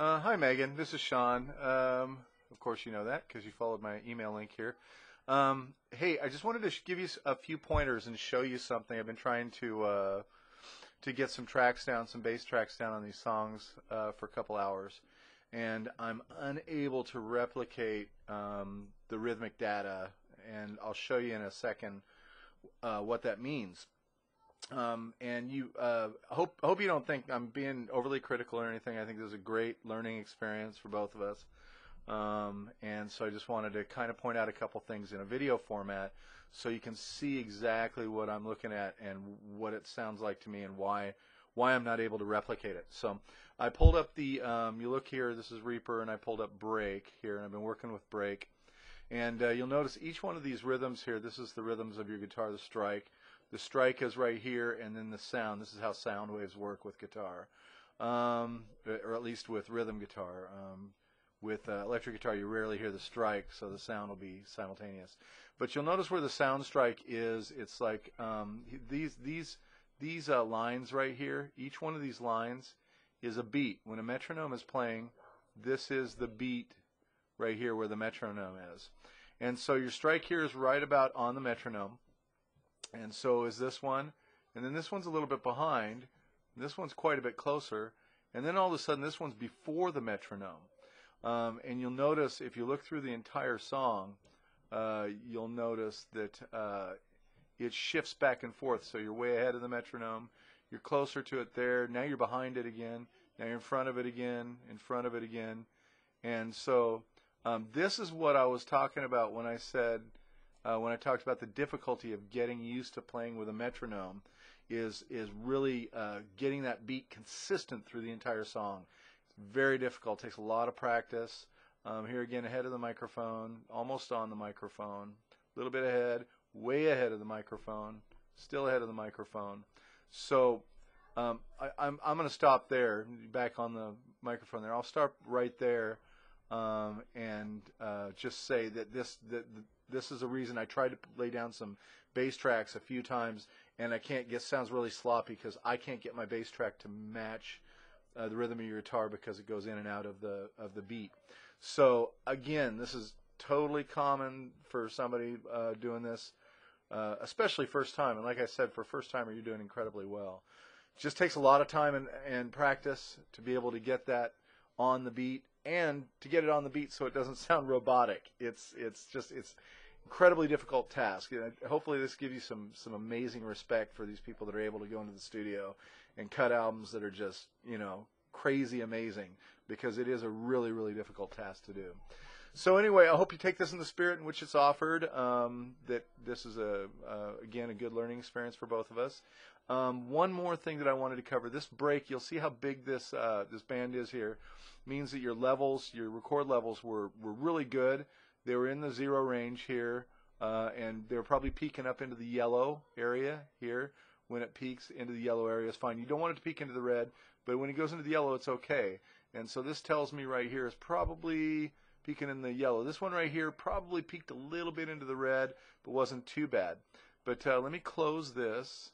Hi, Megan. This is Sean. Of course, you know that because you followed my email link here. Hey, I just wanted to give you a few pointers and show you something. I've been trying to get some tracks down, some bass tracks down on these songs for a couple hours, and I'm unable to replicate the rhythmic data, and I'll show you in a second what that means. And you hope you don't think I'm being overly critical or anything. I think this is a great learning experience for both of us. And so I just wanted to kind of point out a couple things in a video format so you can see exactly what I'm looking at and what it sounds like to me and why I'm not able to replicate it. So I pulled up the, you look here, this is Reaper, and I pulled up break here, and I've been working with break. And you'll notice each one of these rhythms here, this is the rhythms of your guitar, the strike. The strike is right here, and then the sound. This is how sound waves work with guitar, or at least with rhythm guitar. With electric guitar, you rarely hear the strike, so the sound will be simultaneous. But you'll notice where the sound strike is. It's like these lines right here. Each one of these lines is a beat. When a metronome is playing, this is the beat right here where the metronome is. And so your strike here is right about on the metronome. And so is this one, and then this one's a little bit behind, and this one's quite a bit closer, and then all of a sudden this one's before the metronome. And you'll notice, if you look through the entire song, you'll notice that it shifts back and forth. So you're way ahead of the metronome, you're closer to it there, now you're behind it again, now you're in front of it again, in front of it again. And so this is what I was talking about when I said, when I talked about the difficulty of getting used to playing with a metronome, is really getting that beat consistent through the entire song. It's very difficult. It takes a lot of practice. Here again, ahead of the microphone, almost on the microphone, a little bit ahead, way ahead of the microphone, still ahead of the microphone. So I'm going to stop there, back on the microphone there. I'll start right there and just say that this is a reason I tried to lay down some bass tracks a few times, and I can't get, sounds really sloppy because I can't get my bass track to match the rhythm of your guitar because it goes in and out of the beat. So again, this is totally common for somebody doing this, especially first time. And like I said, for first timer, you're doing incredibly well. It just takes a lot of time and practice to be able to get that on the beat, and to get it on the beat so it doesn't sound robotic. It's incredibly difficult task. Hopefully this gives you some amazing respect for these people that are able to go into the studio and cut albums that are just, crazy amazing, because it is a really, really difficult task to do. So anyway, I hope you take this in the spirit in which it's offered, that this is, again, a good learning experience for both of us. One more thing that I wanted to cover. This break, you'll see how big this band is here, means that your levels, your record levels were really good. They were in the 0 range here, and they were probably peaking up into the yellow area here. When it peaks into the yellow area, it's fine. You don't want it to peak into the red, but when it goes into the yellow, it's okay. And so this tells me right here is probably peaking in the yellow. This one right here probably peaked a little bit into the red, but wasn't too bad. But let me close this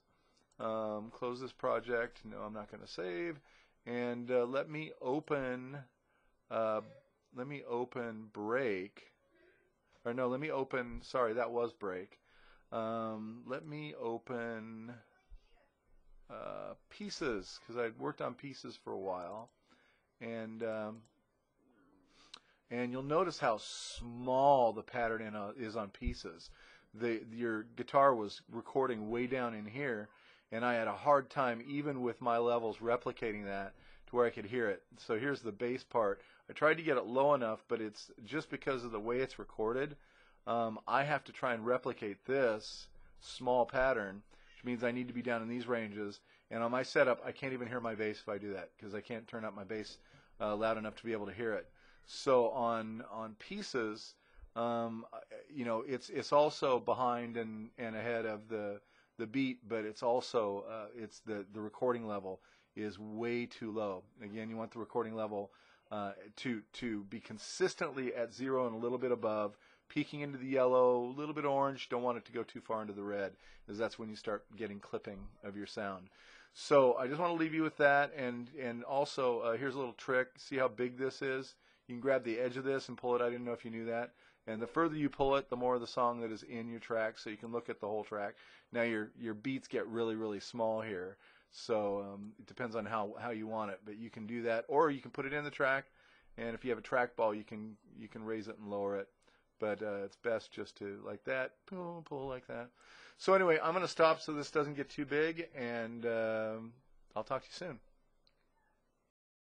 project. No, I'm not going to save. And let me open break. Or no, let me open, sorry, that was break. Let me open pieces, because I'd worked on pieces for a while. And you'll notice how small the pattern is on pieces. Your guitar was recording way down in here, and I had a hard time, even with my levels, replicating that to where I could hear it. So here's the bass part. I tried to get it low enough, but it's just because of the way it's recorded. I have to try and replicate this small pattern, which means I need to be down in these ranges. And on my setup, I can't even hear my bass if I do that, because I can't turn up my bass loud enough to be able to hear it. So on pieces, it's also behind and ahead of the beat, but it's also it's the recording level is way too low. Again, you want the recording level to be consistently at 0 and a little bit above, peeking into the yellow, a little bit orange. Don't want it to go too far into the red, because that's when you start getting clipping of your sound. So I just want to leave you with that, and also here's a little trick. See how big this is? You can grab the edge of this and pull it. I didn't know if you knew that. And the further you pull it, the more of the song that is in your track, so you can look at the whole track. Now your beats get really, really small here, so it depends on how you want it. But you can do that, or you can put it in the track, and if you have a trackball, you can raise it and lower it. But it's best just to, like that, pull like that. So anyway, I'm going to stop so this doesn't get too big, and I'll talk to you soon.